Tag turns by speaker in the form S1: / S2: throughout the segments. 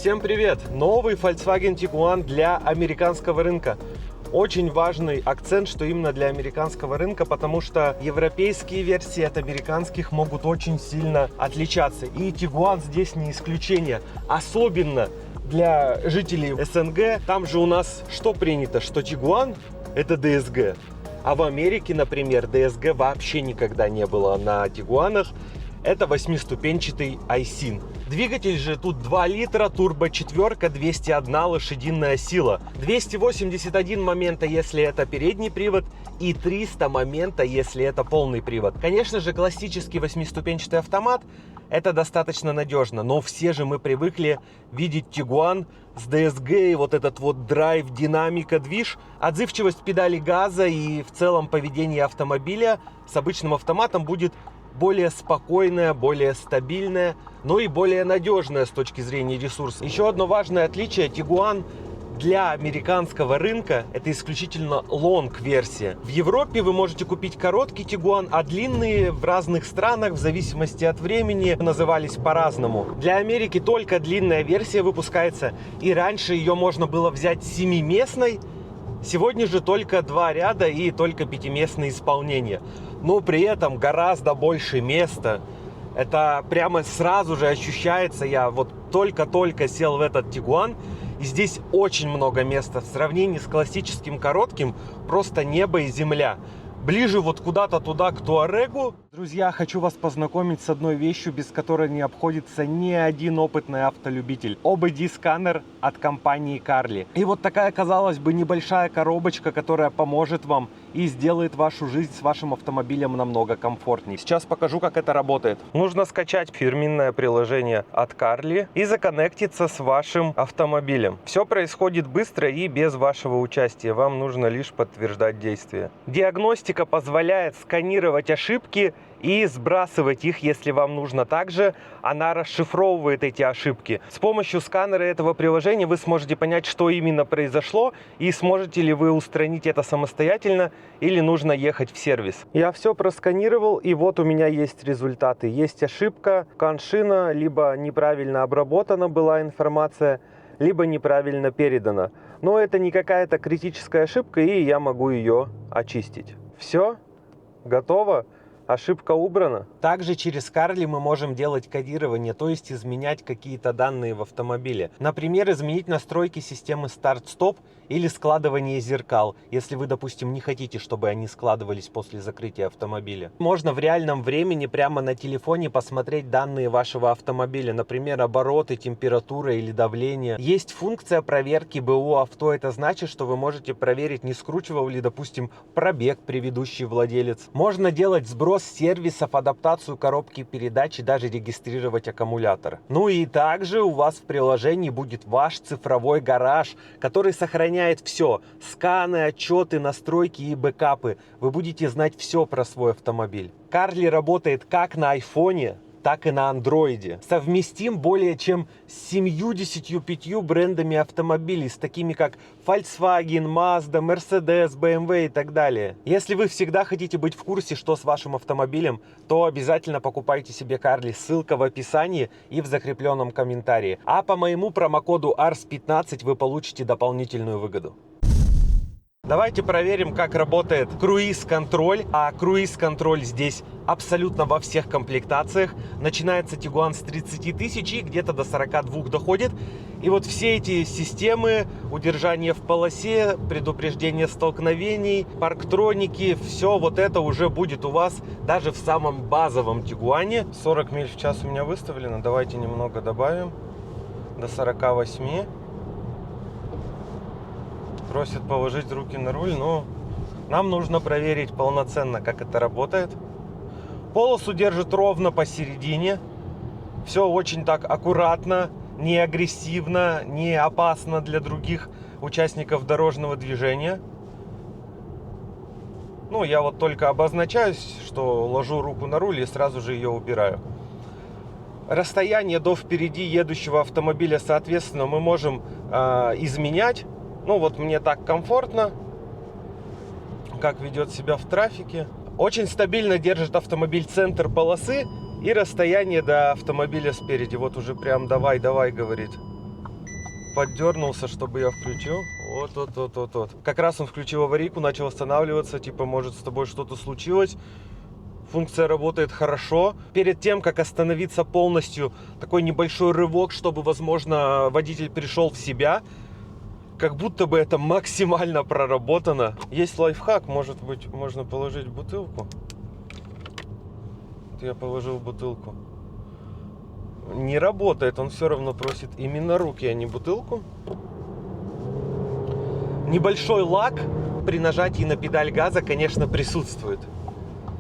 S1: Всем привет! Новый Volkswagen Tiguan для американского рынка. Очень важный акцент, что именно для американского рынка, потому что европейские версии от американских могут очень сильно отличаться. И Tiguan здесь не исключение. Особенно для жителей СНГ. Там же у нас что принято? Что Tiguan это DSG. А в Америке, например, DSG вообще никогда не было на Tiguan'ах. Это 8-ступенчатый iSyn. Двигатель же тут 2 литра, турбо-четверка, 201 лошадиная сила. 281 момента, если это передний привод, и 300 момента, если это полный привод. Конечно же, классический 8-ступенчатый автомат — это достаточно надежно, но все же мы привыкли видеть Tiguan с DSG, и вот этот вот драйв, динамика, движ, отзывчивость педали газа и в целом поведение автомобиля с обычным автоматом будет более спокойная, более стабильная, но и более надежная с точки зрения ресурса. Еще одно важное отличие: Tiguan для американского рынка это исключительно лонг-версия. В Европе вы можете купить короткий Tiguan, а длинные в разных странах, в зависимости от времени, назывались по-разному. Для Америки только длинная версия выпускается, и раньше ее можно было взять 7-местной. Сегодня же только 2 ряда и только 5-местное исполнение. Но при этом гораздо больше места. Это прямо сразу же ощущается. Я вот только-только сел в этот Tiguan, и здесь очень много места. В сравнении с классическим коротким просто небо и земля. Ближе вот куда-то туда, к Туарегу. Друзья, хочу вас познакомить с одной вещью, без которой не обходится ни один опытный автолюбитель. OBD-сканер от компании Carli. И вот такая, казалось бы, небольшая коробочка, которая поможет вам и сделает вашу жизнь с вашим автомобилем намного комфортнее. Сейчас покажу, как это работает. Нужно скачать фирменное приложение от Carli и законнектиться с вашим автомобилем. Все происходит быстро и без вашего участия. Вам нужно лишь подтверждать действия. Диагностика позволяет сканировать ошибки и сбрасывать их, если вам нужно. Также она расшифровывает эти ошибки. С помощью сканера этого приложения вы сможете понять, что именно произошло, и сможете ли вы устранить это самостоятельно или нужно ехать в сервис. Я все просканировал, и вот у меня есть результаты. Есть ошибка, коншина, либо неправильно обработана была информация, либо неправильно передана. Но это не какая-то критическая ошибка, и я могу ее очистить. Все, готово. Ошибка убрана. Также через Carli мы можем делать кодирование, то есть изменять какие-то данные в автомобиле. Например, изменить настройки системы старт-стоп или складывание зеркал, если вы, допустим, не хотите, чтобы они складывались после закрытия автомобиля. Можно в реальном времени прямо на телефоне посмотреть данные вашего автомобиля, например, обороты, температура или давление. Есть функция проверки БУ авто. Это значит, что вы можете проверить, не скручивал ли, допустим, пробег предыдущий владелец. Можно делать сброс сервисов, адаптацию коробки передач и даже регистрировать аккумулятор. Ну и также у вас в приложении будет ваш цифровой гараж, который сохраняет все: сканы, отчеты, настройки и бэкапы. Вы будете знать все про свой автомобиль. Carli работает как на айфоне, так и на андроиде. Совместим более чем с 75 брендами автомобилей, с такими как Volkswagen, Mazda, Mercedes, BMW и так далее. Если вы всегда хотите быть в курсе, что с вашим автомобилем, то обязательно покупайте себе Carli. Ссылка в описании и в закрепленном комментарии. А по моему промокоду ARS15 вы получите дополнительную выгоду. Давайте проверим, как работает круиз-контроль. А круиз-контроль здесь абсолютно во всех комплектациях. Начинается Tiguan с 30 тысяч и где-то до 42 доходит. И вот все эти системы, удержание в полосе, предупреждение столкновений, парктроники, все вот это уже будет у вас даже в самом базовом Tiguan. 40 миль в час у меня выставлено. Давайте немного добавим до 48. Просит положить руки на руль, но нам нужно проверить полноценно, как это работает. Полосу держит ровно посередине. Все очень так аккуратно, не агрессивно, не опасно для других участников дорожного движения. Ну, я вот только обозначаюсь, что ложу руку на руль и сразу же ее убираю. Расстояние до впереди едущего автомобиля, соответственно, мы можем изменять. Ну вот мне так комфортно, как ведет себя в трафике. Очень стабильно держит автомобиль центр полосы и расстояние до автомобиля спереди. Вот уже прям давай, говорит. поддернулся, чтобы я включил. Вот. Как раз он включил аварийку, начал останавливаться. Типа, может, с тобой что-то случилось. Функция работает хорошо. Перед тем, как остановиться полностью, такой небольшой рывок, чтобы, возможно, водитель пришел в себя. Как будто бы это максимально проработано. Есть лайфхак, может быть, можно положить бутылку. Вот я положил бутылку. Не работает, он все равно просит именно руки, а не бутылку. Небольшой лаг при нажатии на педаль газа, конечно, присутствует.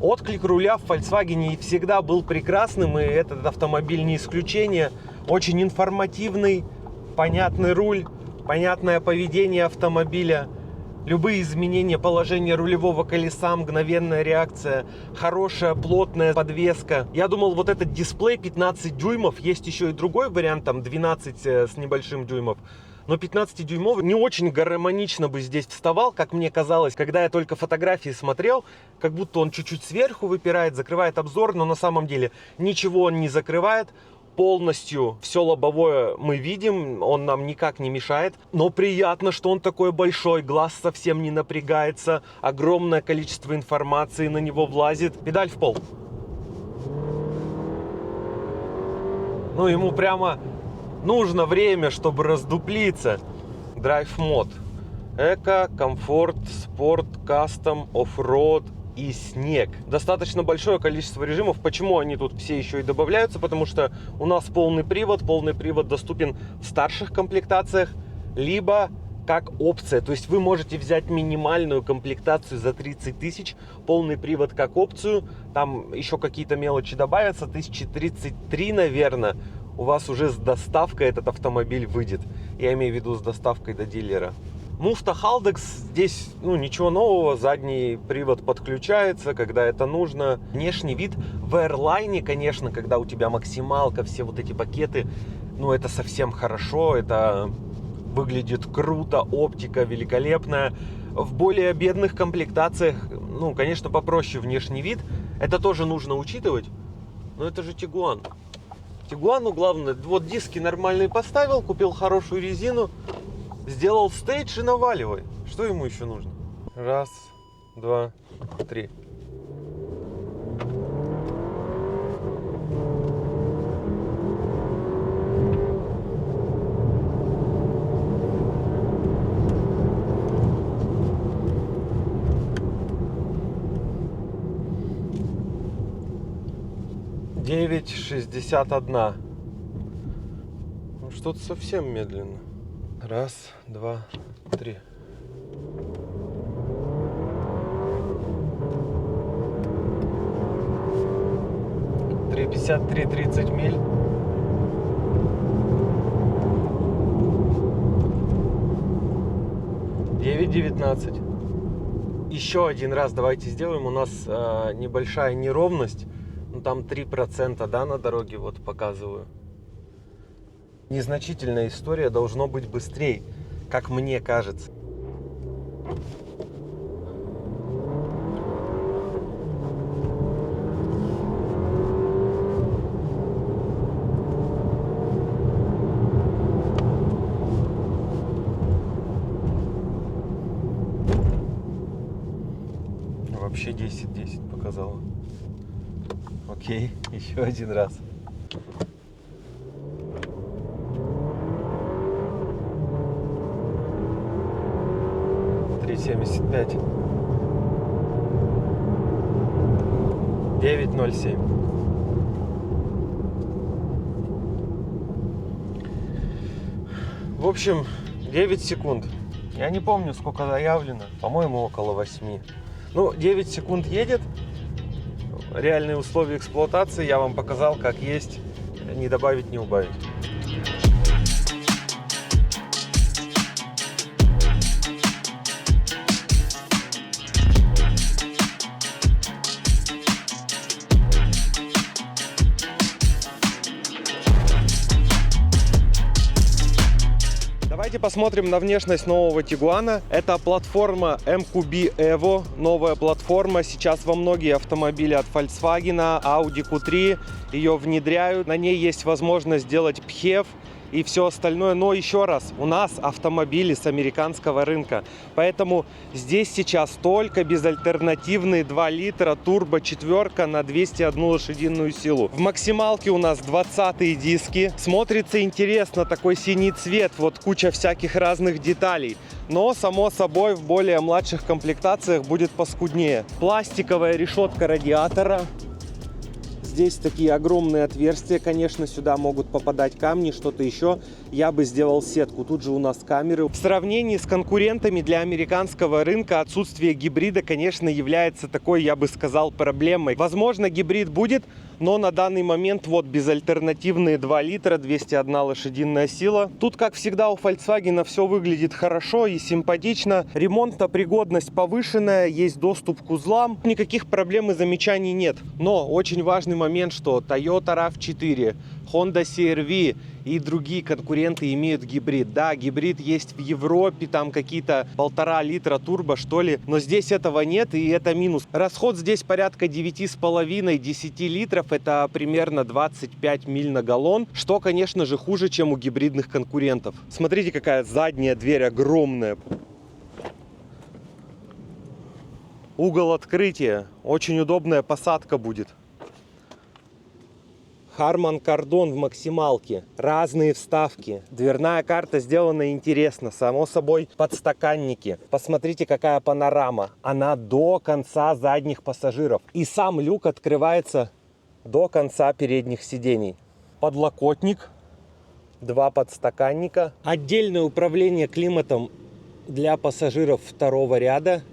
S1: Отклик руля в Volkswagen всегда был прекрасным, и этот автомобиль не исключение. Очень информативный, понятный руль, понятное поведение автомобиля. Любые изменения положения рулевого колеса, мгновенная реакция, хорошая плотная подвеска. Я думал, вот этот дисплей 15 дюймов, есть еще и другой вариант, там 12 с небольшим дюймов. Но 15-дюймовый не очень гармонично бы здесь вставал, как мне казалось, когда я только фотографии смотрел, как будто он чуть-чуть сверху выпирает, закрывает обзор, но на самом деле ничего он не закрывает. Полностью все лобовое мы видим, он нам никак не мешает. Но приятно, что он такой большой, глаз совсем не напрягается, огромное количество информации на него влазит. Педаль в пол. Ну, ему прямо нужно время, чтобы раздуплиться. Драйв мод. Эко, комфорт, спорт, кастом, оффроад и снег. Достаточно большое количество режимов. Почему они тут все еще и добавляются? Потому что у нас полный привод. Полный привод доступен в старших комплектациях, либо как опция. То есть вы можете взять минимальную комплектацию за 30 тысяч, полный привод как опцию. Там еще какие-то мелочи добавятся. 1033, наверное, у вас уже с доставкой этот автомобиль выйдет. Я имею в виду с доставкой до дилера. Муфта Haldex, здесь ничего нового, задний привод подключается, когда это нужно. Внешний вид в Airline, конечно, когда у тебя максималка, все вот эти пакеты, это совсем хорошо, это выглядит круто, оптика великолепная. В более бедных комплектациях, конечно, попроще внешний вид, это тоже нужно учитывать, но это же Tiguan. Тигуану главное, вот диски нормальные поставил, купил хорошую резину, сделал стейдж и наваливай. Что ему еще нужно? Раз, два, три. Девять 61. Что-то совсем медленно. Раз, два, три. Три 53, 30 миль. Девять 19. Еще один раз давайте сделаем. У нас небольшая неровность. Там 3%, да, на дороге, вот показываю. Незначительная история, должно быть быстрее, как мне кажется. Вообще 10-10 показала. Окей, еще один раз. Три 75. 907. В общем, 9 секунд. Я не помню, сколько заявлено. По-моему, около 8. 9 секунд едет. Реальные условия эксплуатации я вам показал, как есть, не добавить, не убавить. Давайте посмотрим на внешность нового Тигуана. Это платформа MQB Evo, новая платформа. Сейчас во многие автомобили от Volkswagen, Audi Q3 ее внедряют. На ней есть возможность сделать PHEV и все остальное. Но еще раз, у нас автомобили с американского рынка. Поэтому здесь сейчас только безальтернативные 2 литра турбо 4 на 201 лошадиную силу. В максималке у нас 20-е диски. Смотрится интересно, такой синий цвет, вот куча всяких разных деталей. Но, само собой, в более младших комплектациях будет поскуднее. Пластиковая решетка радиатора. Здесь такие огромные отверстия, конечно, сюда могут попадать камни, что-то еще. Я бы сделал сетку. Тут же у нас камеры. В сравнении с конкурентами для американского рынка отсутствие гибрида, конечно, является такой, я бы сказал, проблемой. Возможно, гибрид будет, но на данный момент вот безальтернативные 2 литра, 201 лошадиная сила. Тут, как всегда, у Volkswagen все выглядит хорошо и симпатично. Ремонтная пригодность повышенная, есть доступ к узлам. Никаких проблем и замечаний нет. Но очень важный момент, что Toyota RAV4, Honda CR-V и другие конкуренты имеют гибрид. Да, гибрид есть в Европе, там какие-то 1,5 литра турбо, что ли. Но здесь этого нет, и это минус. Расход здесь порядка 9,5-10 литров. Это примерно 25 миль на галлон, что, конечно же, хуже, чем у гибридных конкурентов. Смотрите, какая задняя дверь огромная. Угол открытия. Очень удобная посадка будет. Harman Kardon в максималке. Разные вставки. Дверная карта сделана интересно. Само собой, подстаканники. Посмотрите, какая панорама. Она до конца задних пассажиров. И сам люк открывается до конца передних сидений. Подлокотник. 2 подстаканника. Отдельное управление климатом для пассажиров второго ряда.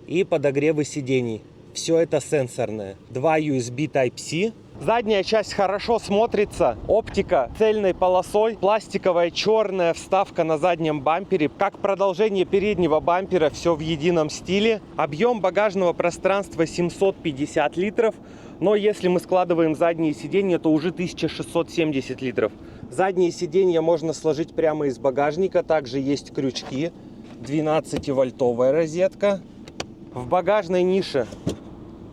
S1: И подогревы сидений. Все это сенсорное. 2 USB Type-C. Задняя часть хорошо смотрится. Оптика цельной полосой. Пластиковая черная вставка на заднем бампере. Как продолжение переднего бампера, все в едином стиле. Объем багажного пространства 750 литров. Но если мы складываем задние сиденья, то уже 1670 литров. Задние сиденья можно сложить прямо из багажника. Также есть крючки. 12-вольтовая розетка. В багажной нише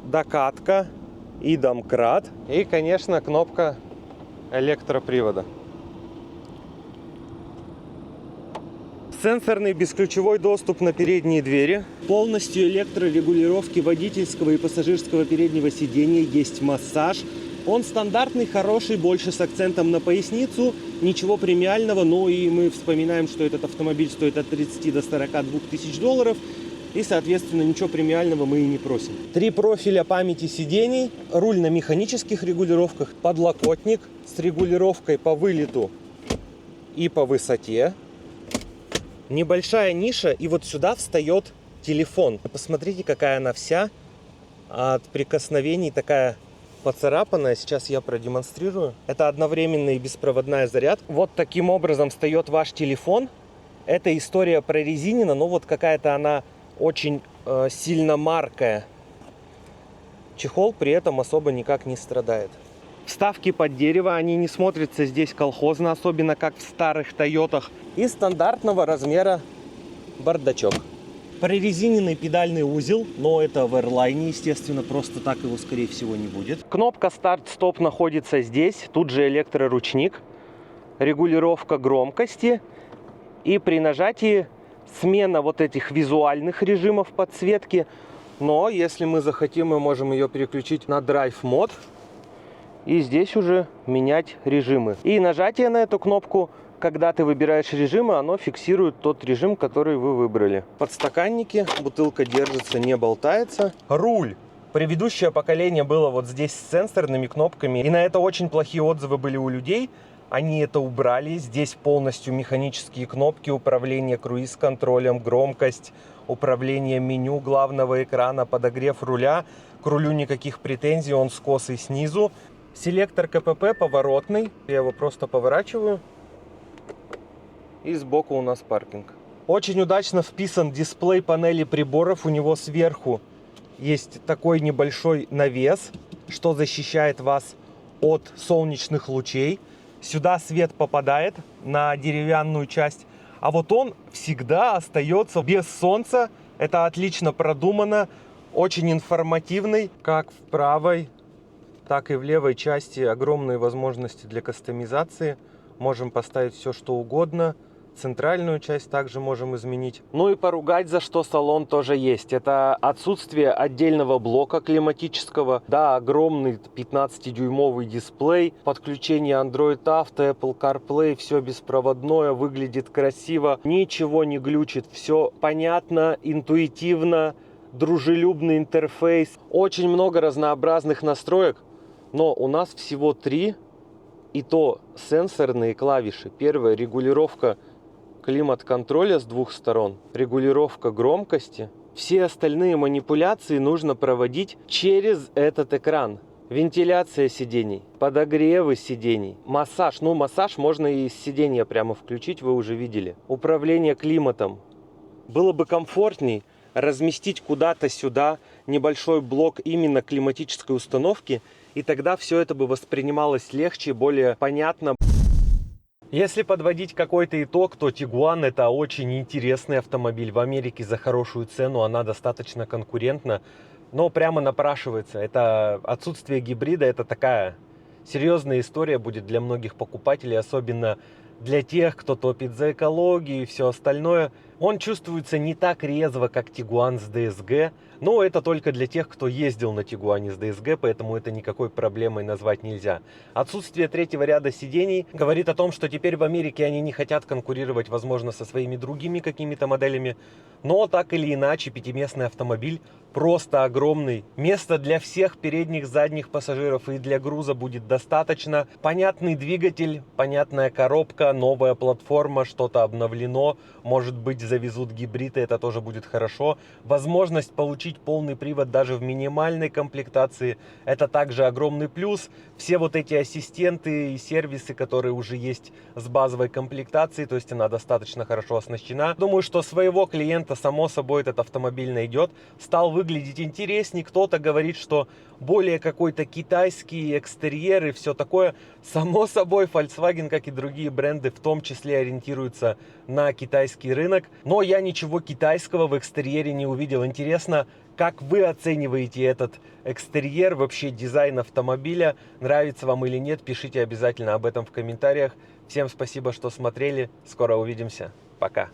S1: докатка и домкрат. И, конечно, кнопка электропривода. Сенсорный бесключевой доступ на передние двери. Полностью электрорегулировки водительского и пассажирского переднего сидения. Есть массаж. Он стандартный, хороший, больше с акцентом на поясницу. Ничего премиального, но и мы вспоминаем, что этот автомобиль стоит от 30 до 42 тысяч долларов. И, соответственно, ничего премиального мы и не просим. 3 профиля памяти сидений, руль на механических регулировках, подлокотник с регулировкой по вылету и по высоте. Небольшая ниша, и вот сюда встает телефон. Посмотрите, какая она вся от прикосновений такая поцарапанная. Сейчас я продемонстрирую. Это одновременная и беспроводная зарядка. Вот таким образом встает ваш телефон. Это история прорезинена, но вот какая-то она очень сильно маркая. Чехол при этом особо никак не страдает. Вставки под дерево, они не смотрятся здесь колхозно, особенно как в старых Тойотах. И стандартного размера бардачок. Прорезиненный педальный узел, но это в Airline, естественно, просто так его, скорее всего, не будет. Кнопка старт-стоп находится здесь, тут же электроручник, регулировка громкости и при нажатии смена вот этих визуальных режимов подсветки. Но если мы захотим, мы можем ее переключить на Drive мод. И здесь уже менять режимы. И нажатие на эту кнопку, когда ты выбираешь режимы, оно фиксирует тот режим, который вы выбрали. Подстаканники, бутылка держится, не болтается. Руль. Предыдущее поколение было вот здесь с сенсорными кнопками. И на это очень плохие отзывы были у людей. Они это убрали. Здесь полностью механические кнопки, управление круиз-контролем, громкость, управление меню главного экрана, подогрев руля. К рулю никаких претензий, он с косой снизу. Селектор КПП поворотный. Я его просто поворачиваю. И сбоку у нас паркинг. Очень удачно вписан дисплей панели приборов. У него сверху есть такой небольшой навес, что защищает вас от солнечных лучей. Сюда свет попадает на деревянную часть, а вот он всегда остается без солнца. Это отлично продумано, очень информативный. Как в правой, так и в левой части огромные возможности для кастомизации. Можем поставить все, что угодно. Центральную часть также можем изменить. Ну и поругать за что салон тоже есть. Это отсутствие отдельного блока климатического. Да, огромный 15-дюймовый дисплей. Подключение Android Auto, Apple CarPlay. Все беспроводное, выглядит красиво. Ничего не глючит. Все понятно, интуитивно. Дружелюбный интерфейс. Очень много разнообразных настроек. Но у нас всего 3. И то сенсорные клавиши. Первая — регулировка климат-контроля с 2 сторон, регулировка громкости. Все остальные манипуляции нужно проводить через этот экран. Вентиляция сидений, подогревы сидений, массаж. Ну, массаж можно и из сидения прямо включить, вы уже видели. Управление климатом. Было бы комфортней разместить куда-то сюда небольшой блок именно климатической установки, и тогда все это бы воспринималось легче, более понятно. Если подводить какой-то итог, то Tiguan — это очень интересный автомобиль. В Америке за хорошую цену, она достаточно конкурентна, но прямо напрашивается. Это отсутствие гибрида, это такая серьезная история будет для многих покупателей, особенно для тех, кто топит за экологию и все остальное. Он чувствуется не так резво, как Tiguan с DSG, но это только для тех, кто ездил на Tiguan с DSG, поэтому это никакой проблемой назвать нельзя. Отсутствие третьего ряда сидений говорит о том, что теперь в Америке они не хотят конкурировать, возможно, со своими другими какими-то моделями, но так или иначе пятиместный автомобиль просто огромный. Места для всех передних, задних пассажиров и для груза будет достаточно. Понятный двигатель, понятная коробка, новая платформа, что-то обновлено. Может быть, завезут гибрид, и это тоже будет хорошо. Возможность получить полный привод даже в минимальной комплектации — это также огромный плюс. Все вот эти ассистенты и сервисы, которые уже есть с базовой комплектацией, то есть она достаточно хорошо оснащена. Думаю, что своего клиента, само собой, этот автомобиль найдет. Стал выглядеть интереснее. Кто-то говорит, что более какой-то китайский экстерьер и все такое. Само собой, Volkswagen, как и другие бренды, в том числе ориентируются на китайский рынок. Но я ничего китайского в экстерьере не увидел. Интересно, как вы оцениваете этот экстерьер, вообще дизайн автомобиля? Нравится вам или нет? Пишите обязательно об этом в комментариях. Всем спасибо, что смотрели. Скоро увидимся. Пока.